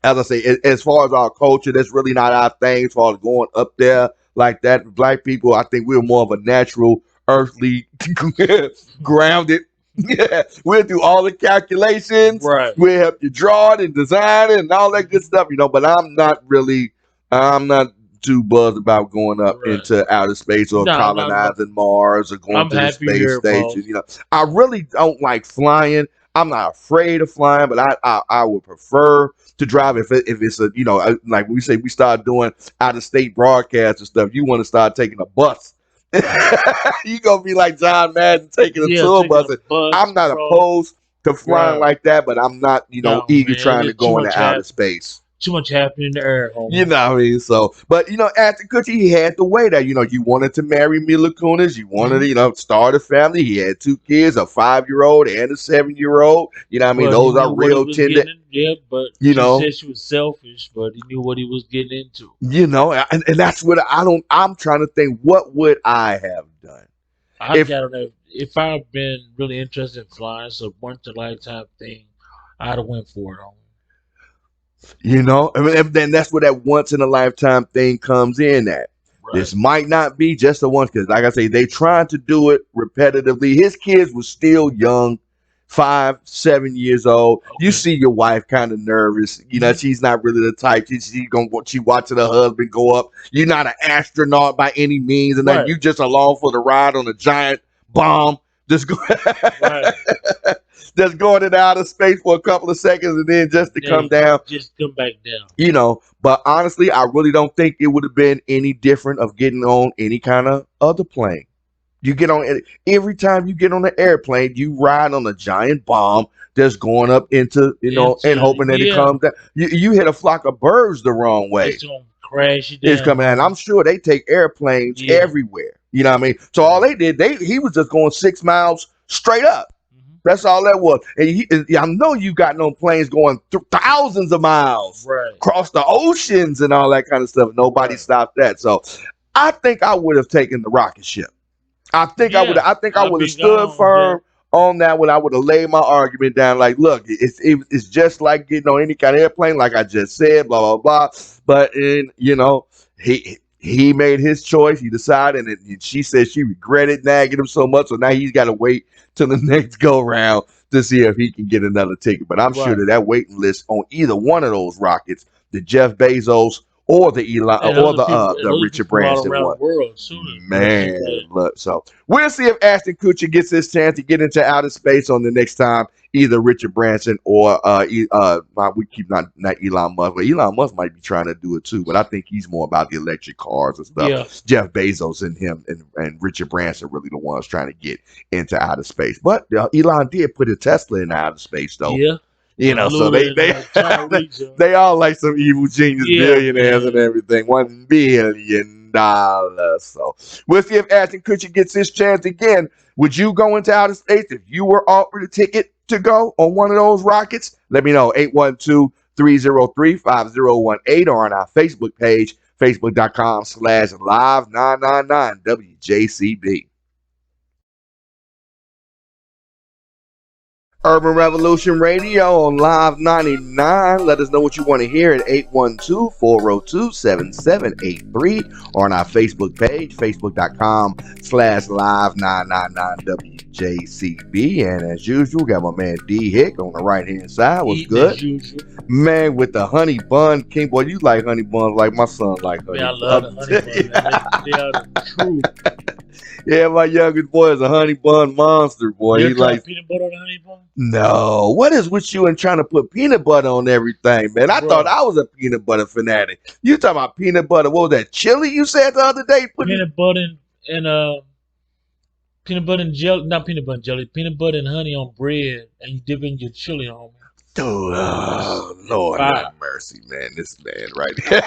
A: as I say, as far as our culture, that's really not our thing as far as going up there like that. Black people, I think we're more of a natural, earthly, grounded. Yeah, we'll do all the calculations.
B: Right.
A: We'll help you draw it and design it and all that good stuff, But I'm not too buzzed about going up
B: Right.
A: into outer space or
B: No,
A: colonizing Mars or going
B: I'm
A: to the
B: happy
A: space
B: here,
A: station.
B: boss.
A: I really don't like flying. I'm not afraid of flying, but I would prefer to drive if it's a like we say we start doing out of state broadcasts and stuff. You want to start taking a bus. You gonna be like John Madden taking a tour bus. I'm not opposed to flying like that, but I'm not eager trying to go into outer space.
B: Too much happening in the air, homie.
A: You know what I mean? So, but after Kutcher, he had to weigh that. You wanted to marry Mila Kunis. You wanted to, start a family. He had 2 kids, a 5-year-old and a 7-year-old. You know what I mean? Those are real tender.
B: Yeah, but she said she was selfish, but he knew what he was getting into.
A: And that's what I'm trying to think. What would I have done?
B: I don't know. If I've been really interested in flying, so once in a lifetime thing, I'd have went for it.
A: You know, I mean, and then that's where that once in a lifetime thing comes in at.
B: Right.
A: This might not be just the once, because like I say, they trying to do it repetitively. His kids were still young, 5, 7 years old. You
B: Okay.
A: see your wife kind of nervous. You know,
B: Hmm.
A: she's not really the type. She watching her husband go up. You're not an astronaut by any means, and then
B: Right.
A: you just along for the ride on a giant bomb. Just go,
B: Right.
A: just going into outer space for a couple of seconds, and then just to come
B: They
A: down.
B: just come back down.
A: You know, but honestly, I really don't think it would have been any different of getting on any kind of other plane. You get on every time you get on an airplane, you ride on a giant bomb that's going up into, and hoping that it
B: Yeah,
A: comes down. You hit a flock of birds the wrong way.
B: it's gonna crash you
A: It's
B: down
A: coming, and I'm
B: on.
A: sure they take airplanes
B: Yeah.
A: everywhere. You know what I mean? So all they did, he was just going 6 miles straight up.
B: Hmm.
A: That's all that was. And I know you got no planes going thousands of miles
B: Right.
A: across the oceans and all that kind of stuff. Nobody
B: Right.
A: stopped that. So I think I would have taken the rocket ship. I think I would.
B: Yeah.
A: I think I
B: I'll
A: would have
B: be
A: stood
B: gone. Yeah.
A: firm on that one. I would have laid my argument down. Like, look, it's just like getting on any kind of airplane. Like I just said, blah blah blah. But he made his choice. He decided, and she said she regretted nagging him so much. So now he's got to wait till the next go round to see if he can get another ticket. But I'm sure
B: Right.
A: that waiting list on either one of those rockets, the Jeff Bezos or the
B: And
A: the
B: those
A: Richard
B: people from all
A: Branson
B: around
A: one.
B: the world too.
A: Man, look, so we'll see if Ashton Kutcher gets his chance to get into outer space on the next time either Richard Branson or we keep not Elon Musk. But Elon Musk might be trying to do it too, but I think he's more about the electric cars and stuff.
B: Yeah.
A: Jeff Bezos and him and Richard Branson really the ones trying to get into outer space. But Elon did put a Tesla in outer space though.
B: Yeah.
A: So
B: they
A: they all like some evil genius billionaires and everything. $1 billion. So we'll see if Ashton Kutcher gets his chance again. Would you go into outer space if you were offered a ticket to go on one of those rockets? Let me know. 812-303-5018 or on our Facebook page, facebook.com/live999WJCB. Urban Revolution Radio on Live 99. Let us know what you want to hear at 812-402-7783 or on our Facebook page, facebook.com/live999WJCB. And as usual, got my man D Hick on the right hand side. What's good? Man, with the honey bun king. Boy, you like honey buns like my son like honey buns.
B: I love the honey bun. They are the truth.
A: Yeah, my youngest boy is a honey bun monster, boy.
B: You
A: He likes
B: peanut butter on the honey bun?
A: No. What is with you and trying to put peanut butter on everything, man? I thought I was a peanut butter fanatic. You talking about peanut butter? What was that? Chili you said the other day?
B: Peanut butter and peanut butter and jelly, not peanut butter and jelly, peanut butter and honey on bread, and you dip in your chili on it.
A: Dude, oh, Lord have mercy, man. This man right here.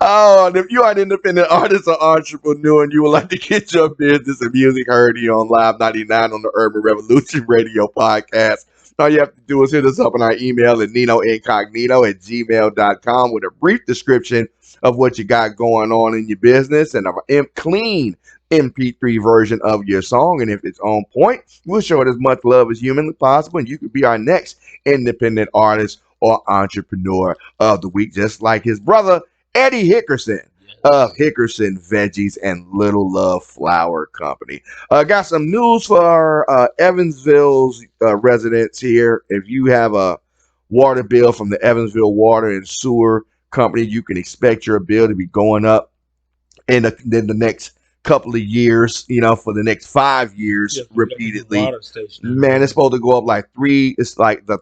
A: Oh, and if you are an independent artist or entrepreneur and you would like to get your business and music heard here on Live 99 on the Urban Revolution Radio podcast, all you have to do is hit us up on our email at ninoincognito@gmail.com with a brief description of what you got going on in your business and a clean MP3 version of your song. And if it's on point, we'll show it as much love as humanly possible, and you could be our next independent artist or entrepreneur of the week, just like his brother Eddie Hickerson of Hickerson Veggies and Little Love Flower Company. Got some news for our Evansville's residents here. If you have a water bill from the Evansville Water and Sewer Company, you can expect your bill to be going up in the next couple of years, for the next 5 years, repeatedly. Man, it's supposed to go up like I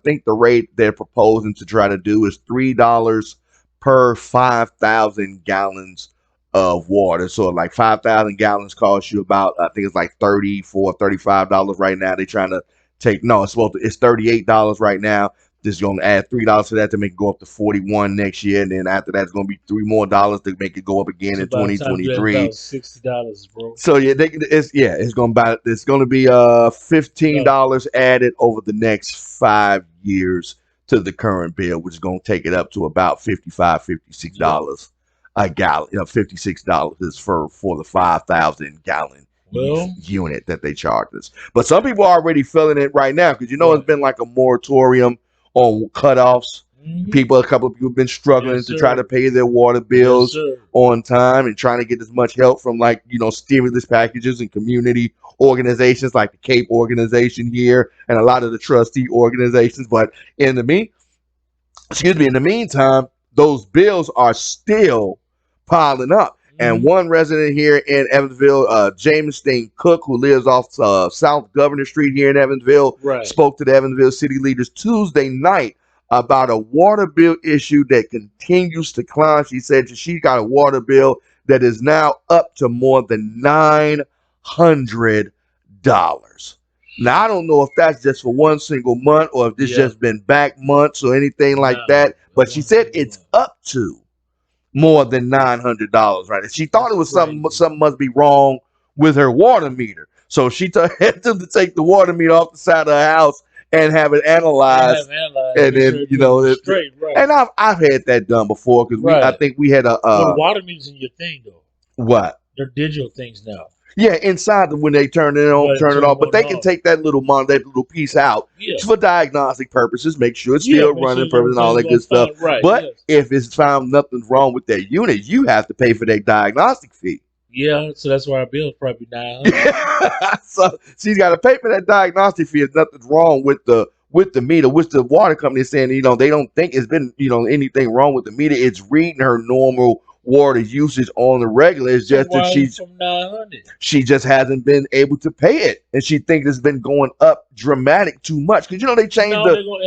A: think the rate they're proposing to try to do is $3 per 5,000 gallons of water. So like 5,000 gallons costs you about, I think it's like $34, $35 right now. They're trying to it's $38 right now. Just going to add $3 to that to make it go up to $41 next year, and then after that, it's going to be $3 more to make it go up again in 2023.
B: $60, bro.
A: So yeah, it's going to be $15 added over the next 5 years to the current bill, which is going to take it up to about $56 a gallon. $56 is for the 5,000 gallon unit that they charge us. But some people are already feeling it right now because it's been like a moratorium on cutoffs.
B: Mm-hmm.
A: A couple of people have been struggling
B: Yes,
A: to try to
B: sir.
A: pay their water
B: Yes,
A: bills
B: sir.
A: on time and trying to get as much help from like, stimulus packages and community organizations like the Cape organization here and a lot of the trustee organizations. But in the in the meantime, those bills are still piling up. And
B: Mm-hmm.
A: one resident here in Evansville, James Steen Cook, who lives off South Governor Street here in Evansville,
B: Right.
A: spoke to the Evansville city leaders Tuesday night about a water bill issue that continues to climb. She said she got a water bill that is now up to more than $900. Now, I don't know if that's just for one single month or if this
B: Yeah.
A: just been back months or anything like
B: Nah,
A: that. But she
B: one
A: said
B: single
A: it's
B: month.
A: up to more than $900, right? And she thought
B: That's
A: it was
B: crazy.
A: something must be wrong with her water meter. So she had them to take the water meter off the side of her house and have it
B: I
A: analyzed.
B: have analyzed.
A: And
B: Make
A: then,
B: sure everything was straight. Right.
A: and I've had that done before because I
B: Right.
A: think we had
B: Well, the water meters in your thing though.
A: what?
B: They're digital things now.
A: Yeah, inside when they turn it on,
B: Right,
A: turn it
B: turn
A: off. But
B: one
A: they can
B: off.
A: take that little piece out
B: Yeah.
A: for diagnostic purposes, make sure it's
B: Yeah,
A: still
B: make
A: running,
B: sure
A: and all that good
B: everything's
A: stuff.
B: fine. Right.
A: But
B: Yes.
A: if it's found nothing's wrong with that unit, you have to pay for that diagnostic fee.
B: Yeah, so that's why our bill's probably $900.
A: So she's got to pay for that diagnostic fee if nothing's wrong with the meter, which the water company is saying, they don't think it's been, anything wrong with the meter. It's reading her normal water usage on the regular. It's just that
B: from 900.
A: she just hasn't been able to pay it, and she thinks it's been going up dramatic too much because they changed
B: No, they're gonna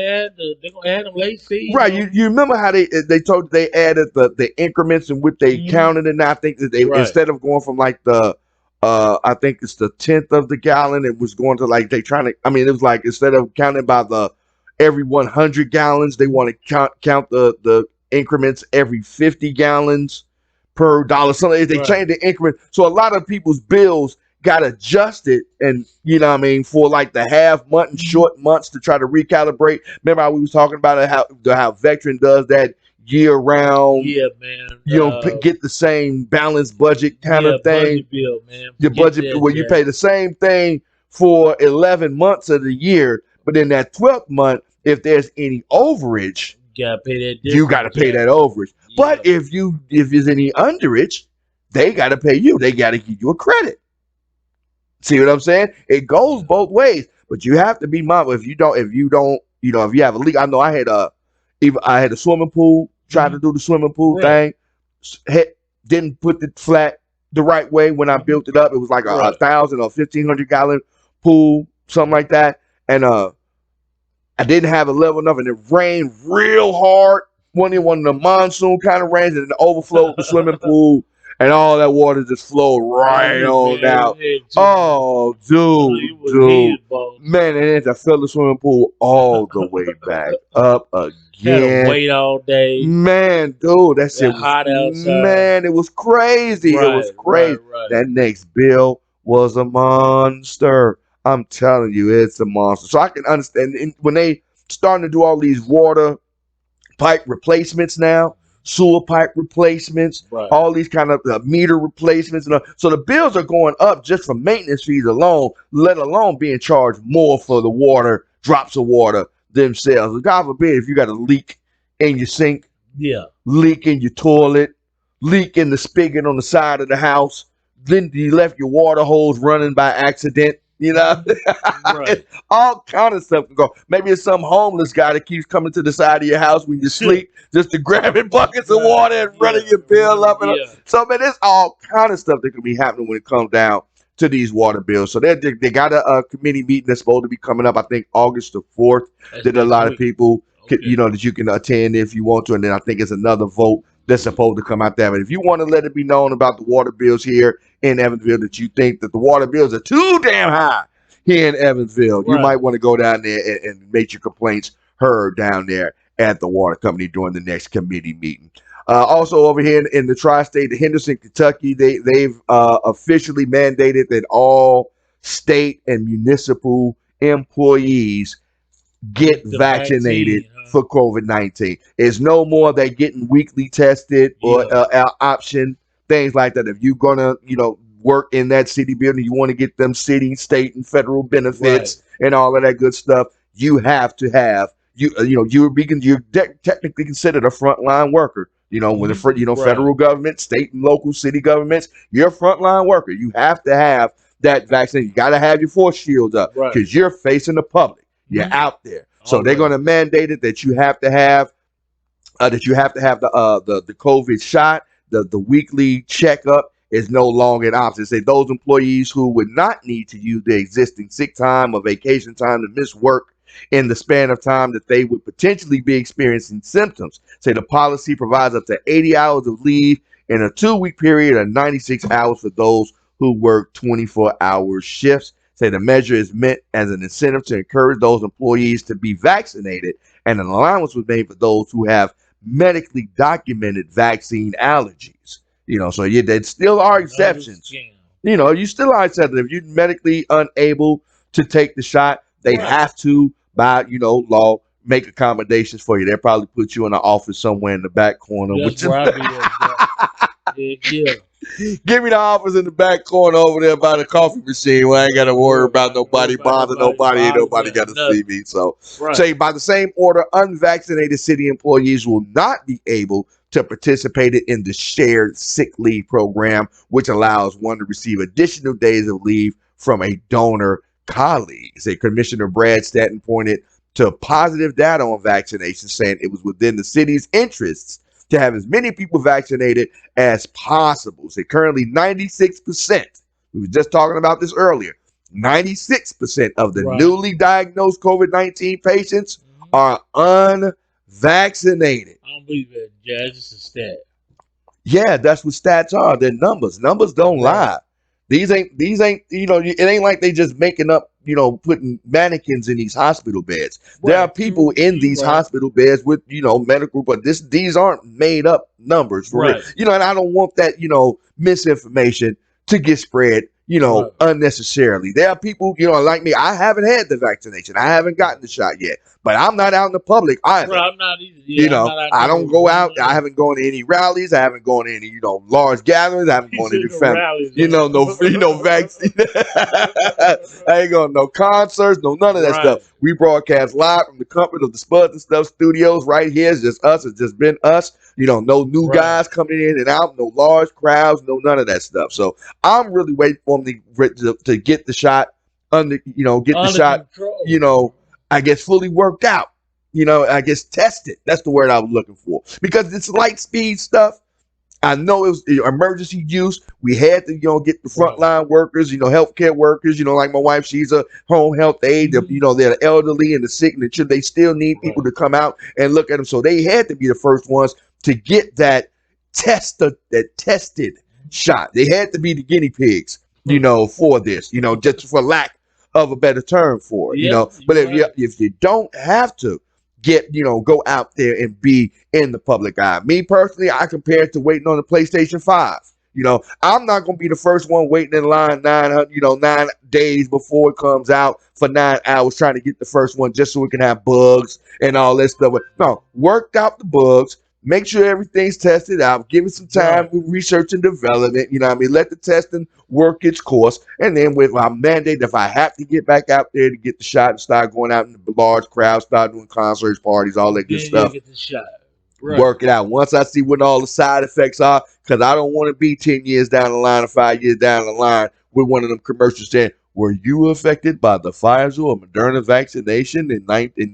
B: add them late fees.
A: right. You remember how they told they added the increments in which they counted it. Now I think that they instead of going from like the I think it's the 10th of the gallon, it was going to like it was like instead of counting by the every 100 gallons, they want to count the increments every 50 gallons per dollar. So they changed the increment. So a lot of people's bills got adjusted and for like the half month and short months to try to recalibrate. Remember how we was talking about it, how Vectren does that year round.
B: Yeah, man.
A: Get the same balanced budget kind of thing.
B: Budget bill, man.
A: Your budget where you pay the same thing for 11 months of the year, but in that 12th month, if there's any overage,
B: you gotta pay that.
A: You gotta pay that overage. Yeah. But if there's any underage, they gotta pay you. They gotta give you a credit. See what I'm saying? It goes both ways, but you have to be mindful. If you have a leak. I know I had a swimming pool. Tried to do the swimming pool thing. Didn't put the flat the right way when I built it up. It was like a 1,000 or 1,500 gallon pool, something like that, and I didn't have it level enough, and it rained real hard. One of the monsoon kind of rains, and it overflowed the swimming pool, and all that water just flowed right on out. Oh, dude, man, and had to fill the swimming pool all the way back up again.
B: Had to wait all day.
A: Man, dude, that shit was
B: hot outside.
A: Man, it was crazy. It was crazy.
B: Right.
A: That next bill was a monster. I'm telling you, it's a monster. So I can understand when they starting to do all these water pipe replacements now, sewer pipe replacements, all these kind of meter replacements. So the bills are going up just for maintenance fees alone, let alone being charged more for the water, drops of water themselves. God forbid if you got a leak in your sink, leak in your toilet, leak in the spigot on the side of the house, then you left your water hose running by accident. All kind of stuff can go. Maybe it's some homeless guy that keeps coming to the side of your house when you sleep just to grabbing buckets of water and running your bill up. So, man, there's all kind of stuff that can be happening when it comes down to these water bills. So they got a committee meeting that's supposed to be coming up, I think, August the 4th. That a lot of people, that you can attend if you want to. And then I think it's another vote that's supposed to come out there. But if you want to let it be known about the water bills here in Evansville, that you think that the water bills are too damn high here in Evansville, you might want to go down there and make your complaints heard down there at the water company during the next committee meeting. Also over here in the tri-state, Henderson, Kentucky, they've officially mandated that all state and municipal employees get vaccinated for COVID-19. It's no more they getting weekly tested or option, things like that. If you're gonna, work in that city building, you want to get them city, state, and federal benefits and all of that good stuff, you have to have you're technically considered a frontline worker. When
B: Right.
A: federal government, state and local city governments, you're a frontline worker. You have to have that vaccine. You got to have your force shield up
B: Right.
A: because you're facing the public. You're
B: Mhm.
A: out there, so they're going to
B: Already.
A: mandate it that you have to have the COVID shot. The weekly checkup is no longer an option. Say those employees who would not need to use their existing sick time or vacation time to miss work in the span of time that they would potentially be experiencing symptoms. Say the policy provides up to 80 hours of leave in a 2-week period and 96 hours for those who work 24-hour shifts. Say the measure is meant as an incentive to encourage those employees to be vaccinated, and an allowance was made for those who have medically documented vaccine allergies. So yeah, there still are
B: Another
A: exceptions.
B: scam.
A: You still are accepted. If you're medically unable to take the shot, they
B: Right.
A: have to, by law, make accommodations for you. They'll probably put you in an office somewhere in the back corner,
B: That's
A: which is
B: where I be at, Jack. Yeah.
A: give me the office in the back corner over there by the coffee machine where I ain't got to worry about nobody bothering nobody. Ain't nobody got to see me. So,
B: Right.
A: say by the same order, unvaccinated city employees will not be able to participate in the shared sick leave program, which allows one to receive additional days of leave from a donor colleague. Say Commissioner Brad Stanton pointed to positive data on vaccinations, saying it was within the city's interests to have as many people vaccinated as possible. Say currently 96%. We were just talking about this earlier. 96% of the
B: Right.
A: newly diagnosed COVID-19 patients are unvaccinated.
B: I don't believe that, Jack. It's just a stat.
A: Yeah, that's what stats are. They're numbers. Numbers don't lie. These ain't, it ain't like they just making up, putting mannequins in these hospital beds. There are people in these hospital beds with, medical, but these aren't made up numbers for
B: Right.
A: it. And I don't want that, misinformation to get spread,
B: Right.
A: unnecessarily. There are people, like me. I haven't had the vaccination. I haven't gotten the shot yet, but I'm not out in the public either.
B: Right, I'm not either. Yeah, I'm not out
A: I
B: there
A: don't go out.
B: doing
A: I haven't gone to any rallies. I haven't gone to any, large gatherings. I haven't
B: He
A: gone to
B: said
A: any
B: no
A: family.
B: rallies,
A: No vaccine. I ain't going to no concerts, none of that
B: Right.
A: stuff. We broadcast live from the comfort of the Spuds and Stuff studios right here. It's just us. It's just been us. No new
B: Right.
A: guys coming in and out, no large crowds, no none of that stuff. So I'm really waiting for them to get the shot get the
B: Under
A: shot,
B: control.
A: I guess fully worked out. I guess tested. That's the word I was looking for. Because it's light speed stuff. I know it was emergency use. We had to, get the frontline workers, healthcare workers, like my wife, she's a home health aide.
B: Mhm.
A: They're the elderly and the sick and the children. They still need people to come out and look at them. So they had to be the first ones to get that tested shot. They had to be the guinea pigs, for this, just for lack of a better term for it,
B: Yeah,
A: But
B: you're right.
A: if you don't have to go out there and be in the public eye. Me personally, I compare it to waiting on the PlayStation 5. I'm not gonna be the first one waiting in line 9 days before it comes out for 9 hours trying to get the first one just so it can have bugs and all that stuff. No, worked out the bugs. Make sure everything's tested out. Give it some time with research and development. Let the testing work its course. And then with my mandate, if I have to get back out there to get the shot and start going out in the large crowds, start doing concerts, parties, all that good
B: Then
A: stuff,
B: you get the shot. Right.
A: work it out. Once I see what all the side effects are, because I don't want to be 10 years down the line or 5 years down the line with one of them commercials saying, were you affected by the Pfizer or Moderna vaccination in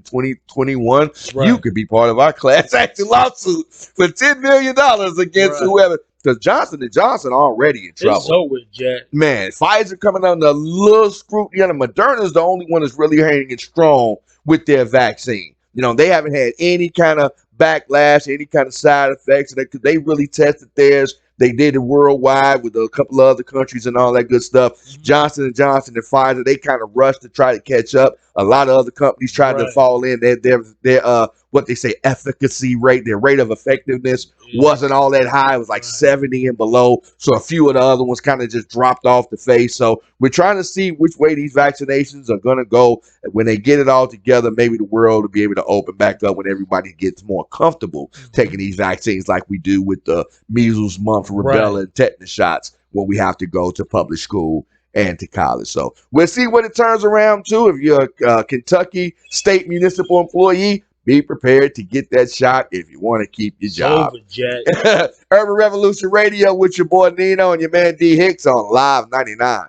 A: 2021?
B: Right.
A: You could be part of our class action lawsuit for $10 million against
B: Right.
A: whoever. Because Johnson & Johnson already in trouble.
B: It's so with Jack.
A: Man, Pfizer coming under a little scrutiny. And Moderna's the only one that's really hanging strong with their vaccine. They haven't had any kind of backlash, any kind of side effects. They really tested theirs. They did it worldwide with a couple of other countries and all that good stuff.
B: Mhm.
A: Johnson & Johnson and Pfizer, they kind of rushed to try to catch up. A lot of other companies tried to
B: Right.
A: fall in. Their what they say efficacy rate, their rate of effectiveness
B: Yeah.
A: wasn't all that high. It was like
B: Right.
A: 70 and below. So a few of the other ones kind of just dropped off the face. So we're trying to see which way these vaccinations are going to go. When they get it all together, maybe the world will be able to open back up when everybody gets more comfortable taking these vaccines like we do with the measles, mumps, rubella, and tetanus shots when we have to go to public school and to college. So we'll see what it turns around to. If you're a Kentucky state municipal employee, be prepared to get that shot if you want to keep your
B: It's
A: job.
B: over, Jack.
A: Urban Revolution Radio with your boy Nino and your man D Hicks on Live 99.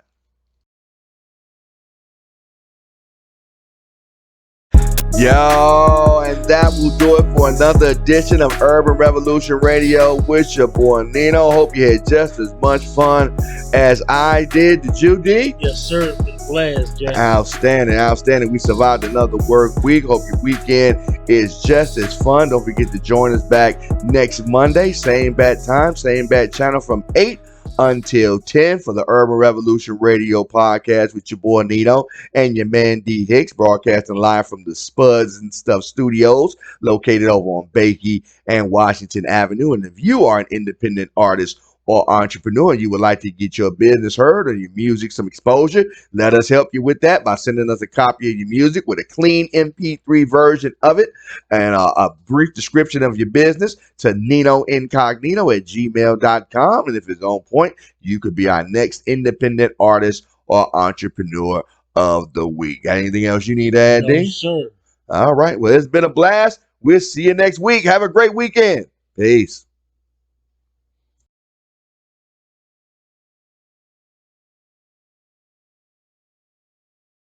A: Yo, and that will do it for another edition of Urban Revolution Radio with your boy Nino. Hope you had just as much fun as I did. Did you, D?
B: Yes, sir. It's been a blast, Jack.
A: Outstanding. We survived another work week. Hope your weekend is just as fun. Don't forget to join us back next Monday. Same bat time, same bat channel from 8 until 10 for the Urban Revolution Radio podcast with your boy Nino and your man D Hicks, broadcasting live from the Spuds and Stuff Studios located over on Bakey and Washington Avenue. And if you are an independent artist or entrepreneur and you would like to get your business heard or your music some exposure, let us help you with that by sending us a copy of your music with a clean MP3 version of it and a brief description of your business to ninoincognito@gmail.com. And if it's on point, you could be our next independent artist or entrepreneur of the week. Got anything else you need to add,
B: No,
A: D?
B: sir.
A: All right. Well, it's been a blast. We'll see you next week. Have a great weekend. Peace.